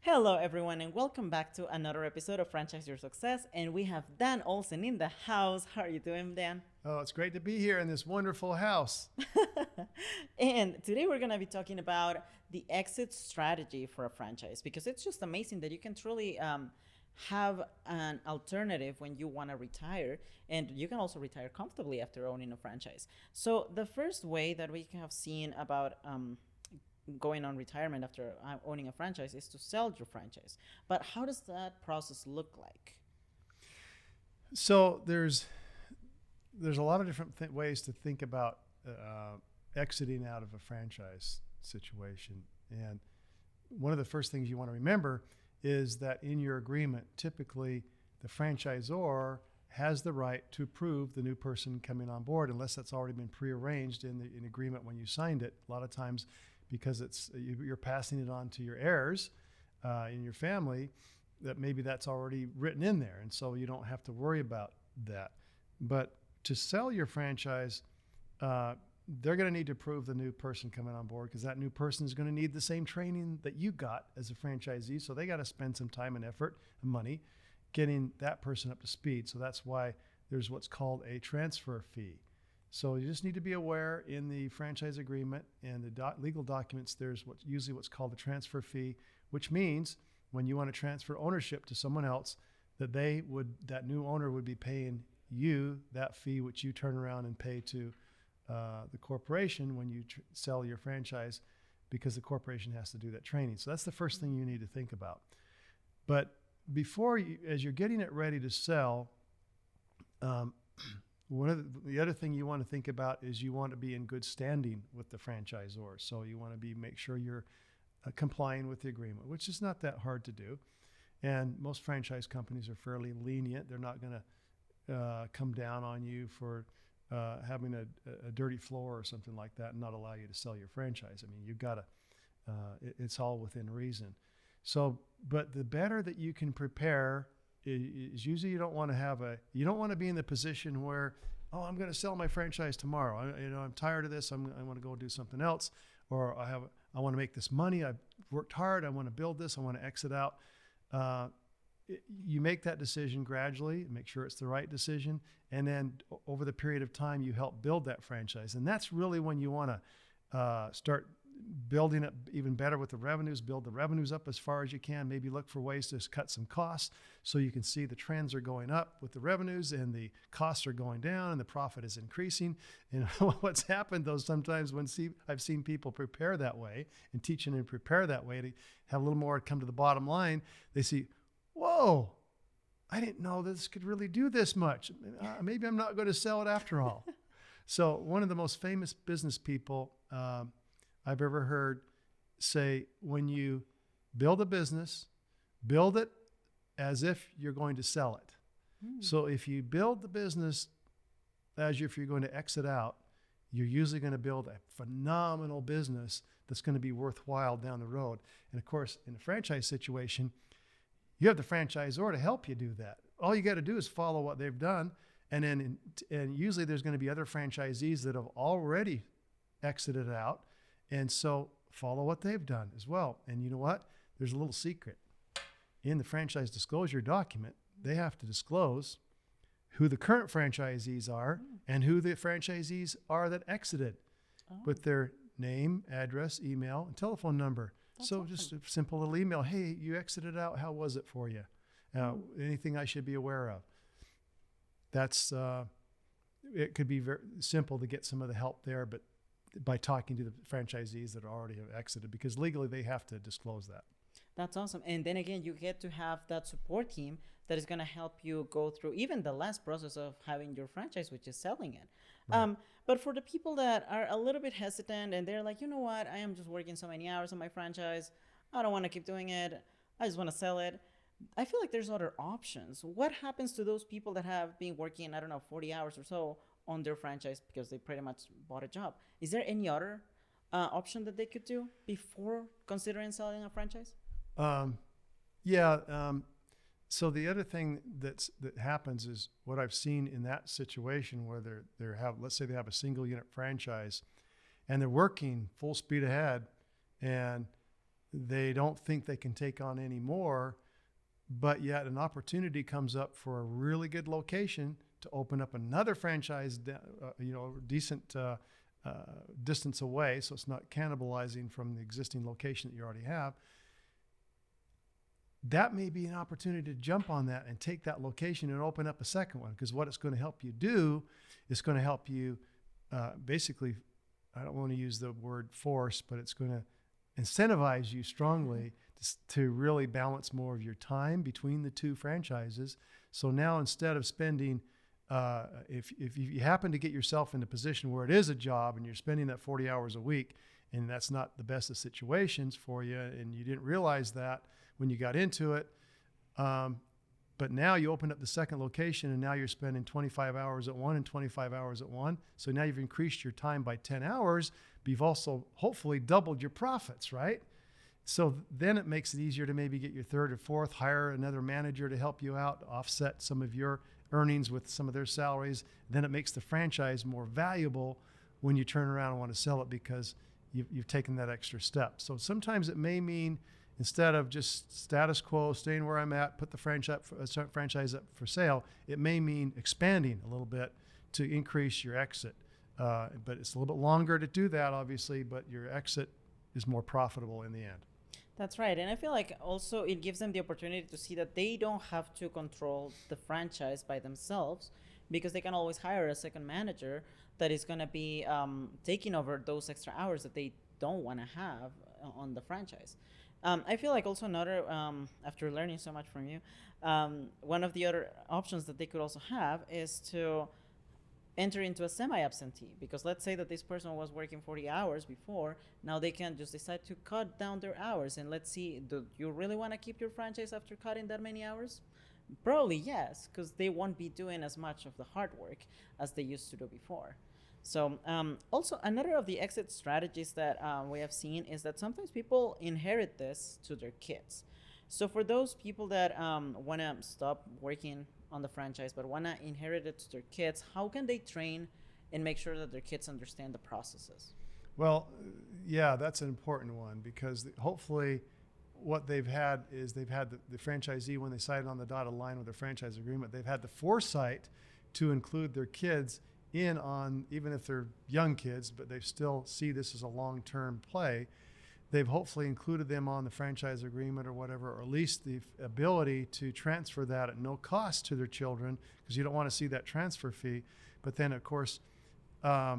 Hello, everyone, and welcome back to another episode of Franchise Your Success. And we have Dan Olsen in the house. How are you doing, Dan? Oh, it's great to be here in this wonderful house. And today we're going to be talking about the exit strategy for a franchise because it's just amazing that you can truly have an alternative when you want to retire, and you can also retire comfortably after owning a franchise. So, the first way that we have seen about going on retirement after owning a franchise is to sell your franchise. But how does that process look like? So there's a lot of different ways to think about exiting out of a franchise situation. And one of the first things you want to remember is that in your agreement, typically the franchisor has the right to approve the new person coming on board, unless that's already been prearranged in the agreement when you signed it. A lot of times, because you're passing it on to your heirs in your family, that maybe that's already written in there, and so you don't have to worry about that. But to sell your franchise, they're going to need to approve the new person coming on board, because that new person is going to need the same training that you got as a franchisee. So they got to spend some time and effort and money getting that person up to speed. So that's why there's what's called a transfer fee. So you just need to be aware in the franchise agreement and the legal documents, there's what's called the transfer fee, which means when you want to transfer ownership to someone else, that that new owner would be paying you that fee, which you turn around and pay to the corporation when you sell your franchise, because the corporation has to do that training. So that's the first thing you need to think about. But as you're getting it ready to sell, the other thing you want to think about is you want to be in good standing with the franchisor. So you want to make sure you're complying with the agreement, which is not that hard to do. And most franchise companies are fairly lenient. They're not going to come down on you for having a dirty floor or something like that and not allow you to sell your franchise. I mean, you've got to, it's all within reason. So, but the better that you can prepare is usually you don't want to be in the position where, oh, I'm going to sell my franchise tomorrow. I'm tired of this. I want to go do something else, or I want to make this money. I've worked hard. I want to build this. I want to exit out. You make that decision gradually, make sure it's the right decision, and then over the period of time, you help build that franchise. And that's really when you want to start building it even better with the revenues, build the revenues up as far as you can, maybe look for ways to cut some costs so you can see the trends are going up with the revenues and the costs are going down and the profit is increasing. And what's happened though, sometimes I've seen people prepare that way and teaching and prepare that way to have a little more come to the bottom line. They see, whoa, I didn't know this could really do this much. Maybe I'm not going to sell it after all. So one of the most famous business people I've ever heard say, when you build a business, build it as if you're going to sell it. So if you build the business as if you're going to exit out, you're usually going to build a phenomenal business that's going to be worthwhile down the road. And of course, in a franchise situation, you have the franchisor to help you do that. All you got to do is follow what they've done. And usually there's going to be other franchisees that have already exited out. And so follow what they've done as well. And you know what? There's a little secret. In the franchise disclosure document, they have to disclose who the current franchisees are and who the franchisees are that exited with their name, address, email, and telephone number. That's awesome. Just a simple little email. Hey, you exited out. How was it for you? Anything I should be aware of? That's it could be very simple to get some of the help there, but by talking to the franchisees that already have exited, because legally they have to disclose that. That's awesome. And then again, you get to have that support team that is going to help you go through even the last process of having your franchise, which is selling it. Right. But for the people that are a little bit hesitant and they're like, you know what, I am just working so many hours on my franchise. I don't want to keep doing it. I just want to sell it. I feel like there's other options. What happens to those people that have been working, I don't know, 40 hours or so on their franchise because they pretty much bought a job? Is there any other option that they could do before considering selling a franchise? So the other thing that happens is what I've seen in that situation where let's say they have a single unit franchise and they're working full speed ahead, and they don't think they can take on any more, but yet an opportunity comes up for a really good location to open up another franchise, decent distance away, so it's not cannibalizing from the existing location that you already have. That may be an opportunity to jump on that and take that location and open up a second one, because what it's going to help you do is going to help you basically, I don't want to use the word force, but it's going to incentivize you strongly to really balance more of your time between the two franchises. So now, instead of spending, if you happen to get yourself in a position where it is a job and you're spending that 40 hours a week, and that's not the best of situations for you, and you didn't realize that when you got into it, but now you opened up the second location, and now you're spending 25 hours at one and 25 hours at one. So now you've increased your time by 10 hours, but you've also hopefully doubled your profits, right? So then it makes it easier to maybe get your third or fourth, hire another manager to help you out, offset some of your earnings with some of their salaries. Then it makes the franchise more valuable when you turn around and want to sell it, because you've taken that extra step. So sometimes it may mean, instead of just status quo, staying where I'm at, put the franchise up for sale, it may mean expanding a little bit to increase your exit. But it's a little bit longer to do that, obviously, but your exit is more profitable in the end. That's right. And I feel like also it gives them the opportunity to see that they don't have to control the franchise by themselves, because they can always hire a second manager that is going to be taking over those extra hours that they don't want to have on the franchise. I feel like also another, after learning so much from you, one of the other options that they could also have is to enter into a semi-absentee, because let's say that this person was working 40 hours before. Now they can just decide to cut down their hours, and let's see, do you really want to keep your franchise after cutting that many hours? Probably yes, because they won't be doing as much of the hard work as they used to do before. So also another of the exit strategies that we have seen is that sometimes people inherit this to their kids. So for those people that want to stop working on the franchise but want to inherit it to their kids, how can they train and make sure that their kids understand the processes? Well, yeah, that's an important one, because hopefully what they've had is they've had the franchisee, when they signed on the dotted line with their franchise agreement, they've had the foresight to include their kids in on, even if they're young kids, but they still see this as a long-term play. They've hopefully included them on the franchise agreement or whatever, or at least the ability to transfer that at no cost to their children, because you don't want to see that transfer fee. But then, of course, that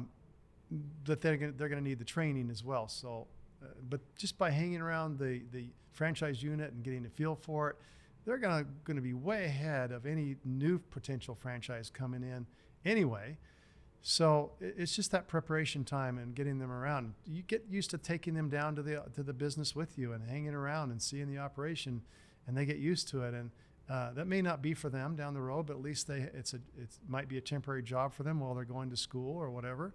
they're going to need the training as well. So, but just by hanging around the franchise unit and getting a feel for it, they're going to be way ahead of any new potential franchise coming in anyway. So it's just that preparation time and getting them around. You get used to taking them down to the business with you and hanging around and seeing the operation, and they get used to it. And that may not be for them down the road, but at least it might be a temporary job for them while they're going to school or whatever.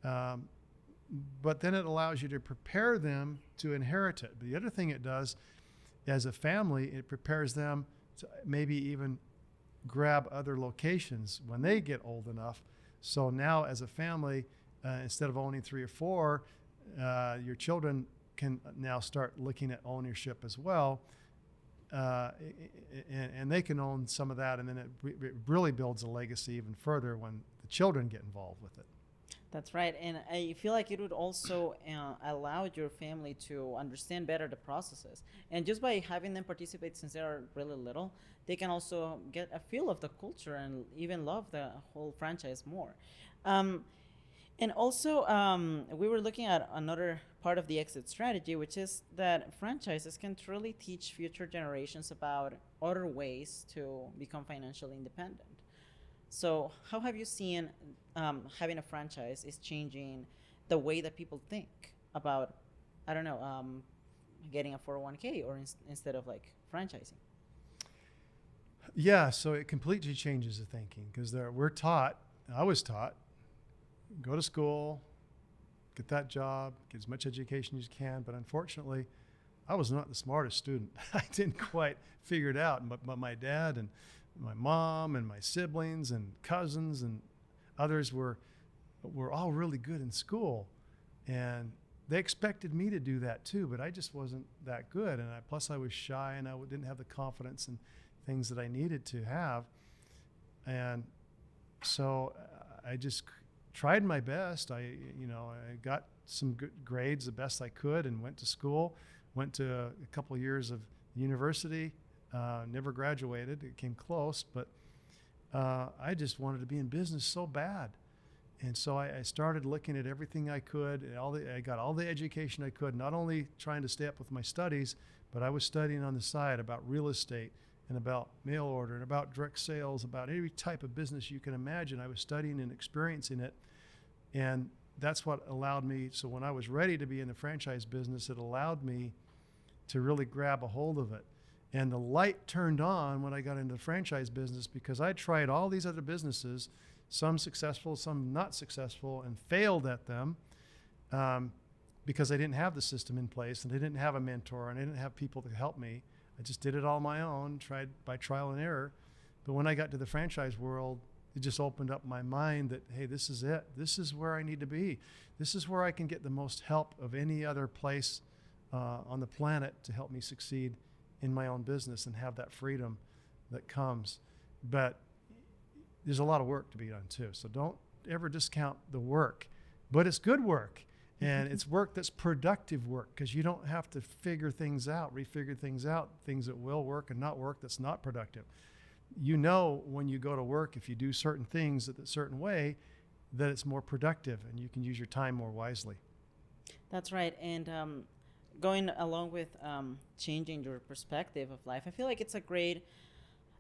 But then it allows you to prepare them to inherit it. But the other thing it does, as a family, it prepares them to maybe even grab other locations when they get old enough. So now, as a family, instead of owning 3 or 4, your children can now start looking at ownership as well, and they can own some of that, and then it really builds a legacy even further when the children get involved with it. That's right. And I feel like it would also allow your family to understand better the processes. And just by having them participate since they are really little, they can also get a feel of the culture and even love the whole franchise more. And also, we were looking at another part of the exit strategy, which is that franchises can truly teach future generations about other ways to become financially independent. So how have you seen having a franchise is changing the way that people think about, I don't know, getting a 401k or instead of like franchising? Yeah, so it completely changes the thinking, because I was taught, go to school, get that job, get as much education as you can. But unfortunately, I was not the smartest student. I didn't quite figure it out. But my dad and my mom and my siblings and cousins and others were all really good in school. And they expected me to do that too, but I just wasn't that good. And plus I was shy, and I didn't have the confidence and things that I needed to have. And so I just tried my best. I got some good grades the best I could, and went to school, went to a couple of years of university, never graduated. It came close, but I just wanted to be in business so bad. And so I started looking at everything I could. And I got all the education I could, not only trying to stay up with my studies, but I was studying on the side about real estate and about mail order and about direct sales, about every type of business you can imagine. I was studying and experiencing it. And that's what allowed me. So when I was ready to be in the franchise business, it allowed me to really grab a hold of it. And the light turned on when I got into the franchise business, because I tried all these other businesses, some successful, some not successful, and failed at them because I didn't have the system in place, and I didn't have a mentor, and I didn't have people to help me. I just did it all on my own, tried by trial and error. But when I got to the franchise world, it just opened up my mind that, hey, this is it. This is where I need to be. This is where I can get the most help of any other place on the planet to help me succeed in my own business and have that freedom that comes. But there's a lot of work to be done too. So don't ever discount the work, but it's good work, and it's work that's productive work, because you don't have to refigure things out, things that will work and not work that's not productive. You know, when you go to work, if you do certain things a certain way, that it's more productive and you can use your time more wisely. That's right. And going along with changing your perspective of life, I feel like it's a great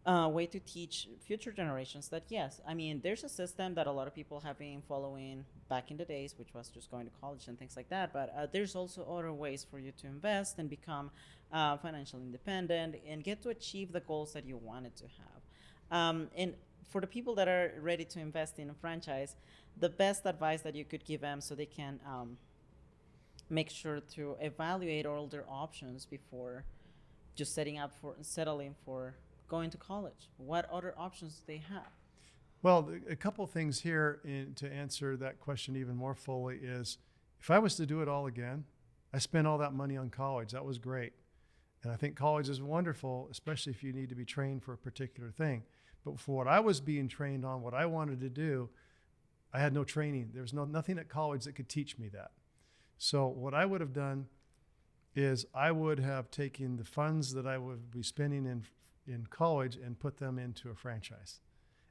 way to teach future generations that, yes, I mean, there's a system that a lot of people have been following back in the days, which was just going to college and things like that. But there's also other ways for you to invest and become financially independent and get to achieve the goals that you wanted to have. And for the people that are ready to invest in a franchise, the best advice that you could give them so they can make sure to evaluate all their options before just settling for going to college. What other options do they have? Well, a couple of things here to answer that question even more fully is, if I was to do it all again, I spent all that money on college. That was great. And I think college is wonderful, especially if you need to be trained for a particular thing. But for what I was being trained on, what I wanted to do, I had no training. There was nothing at college that could teach me that. So what I would have done is I would have taken the funds that I would be spending in college and put them into a franchise.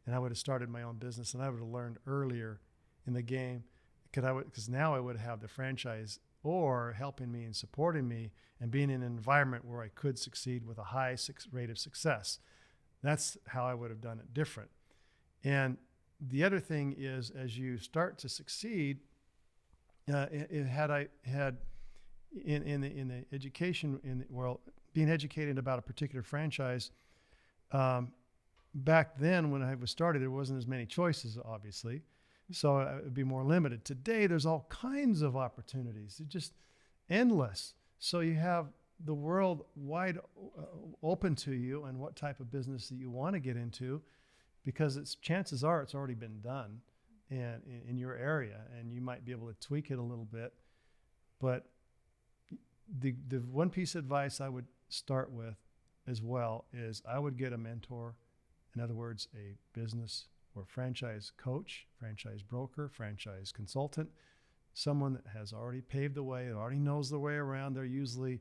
And I would have started my own business, and I would have learned earlier in the game, because now I would have the franchise or helping me and supporting me and being in an environment where I could succeed with a high rate of success. That's how I would have done it different. And the other thing is, as you start to succeed, in the education in the world, being educated about a particular franchise, back then when I was started, there wasn't as many choices, obviously, so it would be more limited. Today, there's all kinds of opportunities. It's just endless. So you have the world wide open to you and what type of business that you want to get into, because chances are it's already been done in your area, and you might be able to tweak it a little bit. But the one piece of advice I would start with as well is I would get a mentor. In other words, a business or franchise coach, franchise broker, franchise consultant, someone that has already paved the way, that already knows the way around. They're usually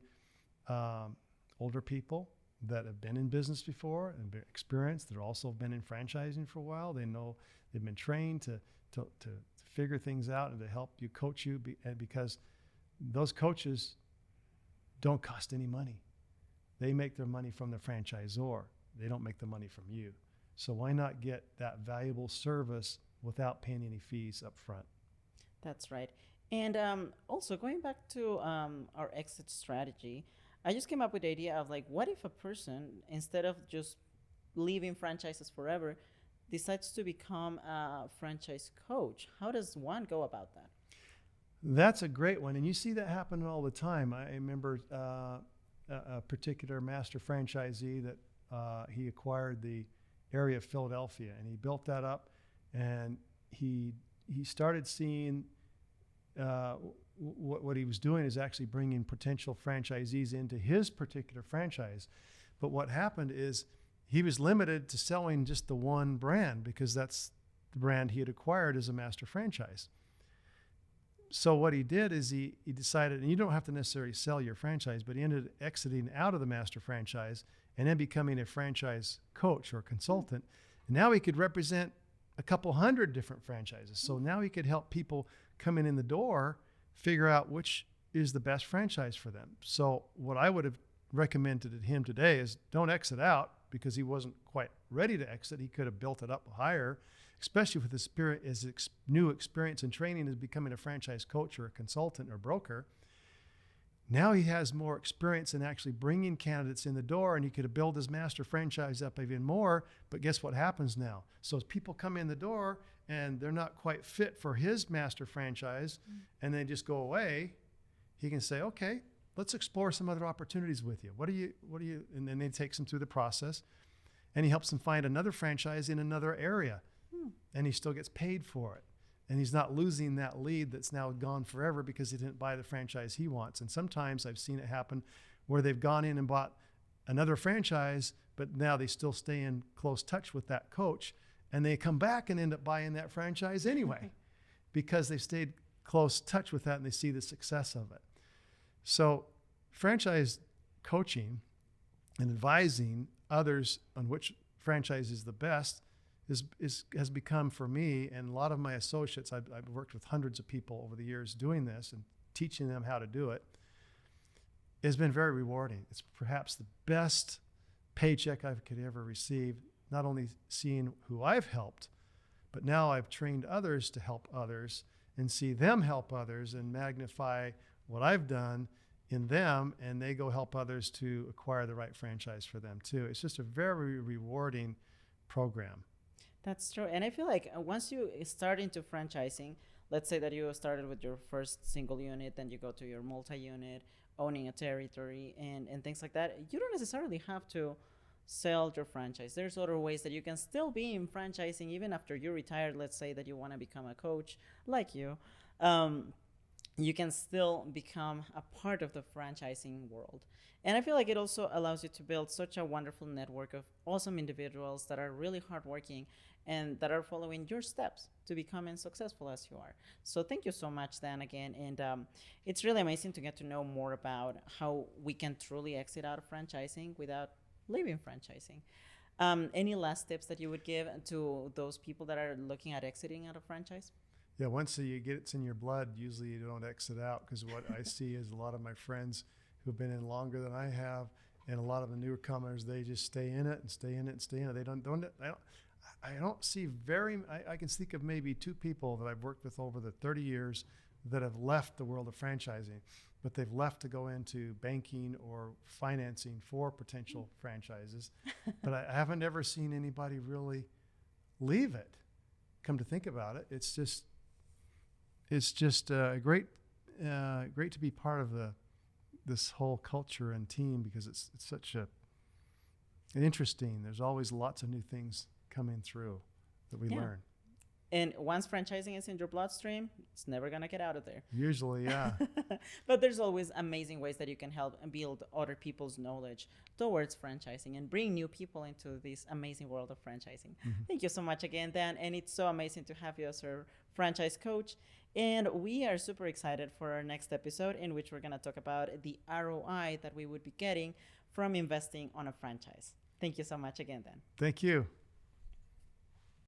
older people that have been in business before and been experienced. They're also been in franchising for a while. They know they've been trained to figure things out and to help you, coach you, because those coaches don't cost any money. They make their money from the franchisor. They don't make the money from you. So why not get that valuable service without paying any fees up front? That's right. And also going back to our exit strategy, I just came up with the idea of, like, what if a person, instead of just leaving franchises forever, decides to become a franchise coach? How does one go about that? That's a great one. And you see that happening all the time. I remember a particular master franchisee that he acquired the area of Philadelphia, and he built that up, and he started seeing what he was doing is actually bringing potential franchisees into his particular franchise. But what happened is he was limited to selling just the one brand because that's the brand he had acquired as a master franchise. So what he did is he decided, and you don't have to necessarily sell your franchise, but he ended up exiting out of the master franchise and then becoming a franchise coach or consultant. And now he could represent a couple hundred different franchises. So now he could help people coming in the door figure out which is the best franchise for them. So what I would have recommended to him today is don't exit out, because he wasn't quite ready to exit. He could have built it up higher, especially with his new experience and training as becoming a franchise coach or a consultant or broker. Now he has more experience in actually bringing candidates in the door, and he could have built his master franchise up even more. But guess what happens now? So as people come in the door and they're not quite fit for his master franchise, and they just go away, he can say, okay, let's explore some other opportunities with you. What do you, and then he takes them through the process, and he helps them find another franchise in another area, and he still gets paid for it. And he's not losing that lead that's now gone forever because he didn't buy the franchise he wants. And sometimes I've seen it happen where they've gone in and bought another franchise, but now they still stay in close touch with that coach, and they come back and end up buying that franchise anyway because they stayed close touch with that and they see the success of it. So franchise coaching and advising others on which franchise is the best has become, for me and a lot of my associates, I've worked with hundreds of people over the years doing this and teaching them how to do it, has been very rewarding. It's perhaps the best paycheck I could ever receive, not only seeing who I've helped, but now I've trained others to help others and see them help others and magnify what I've done in them, and they go help others to acquire the right franchise for them too. It's just a very rewarding program. That's true. And I feel like once you start into franchising, let's say that you started with your first single unit, then you go to your multi-unit, owning a territory and things like that, you don't necessarily have to sell your franchise. There's other ways that you can still be in franchising even after you retired. Let's say that you want to become a coach like you. You can still become a part of the franchising world. And I feel like it also allows you to build such a wonderful network of awesome individuals that are really hardworking and that are following your steps to becoming successful as you are. So thank you so much, Dan, again. And it's really amazing to get to know more about how we can truly exit out of franchising without leaving franchising. Any last tips that you would give to those people that are looking at exiting out of franchise? Yeah, once you get it's in your blood, usually you don't exit out, because what I see is a lot of my friends who've been in longer than I have, and a lot of the newcomers, they just stay in it and stay in it and stay in it. They don't I don't see I can think of maybe two people that I've worked with over the 30 years that have left the world of franchising, but they've left to go into banking or financing for potential franchises. But I haven't ever seen anybody really leave it. Come to think about it, it's just great to be part of this whole culture and team, because it's such an interesting. There's always lots of new things coming through that we learn. And once franchising is in your bloodstream, it's never going to get out of there. Usually, yeah. But there's always amazing ways that you can help and build other people's knowledge towards franchising and bring new people into this amazing world of franchising. Mm-hmm. Thank you so much again, Dan. And it's so amazing to have you as our franchise coach. And we are super excited for our next episode, in which we're going to talk about the ROI that we would be getting from investing on a franchise. Thank you so much again, Dan. Thank you.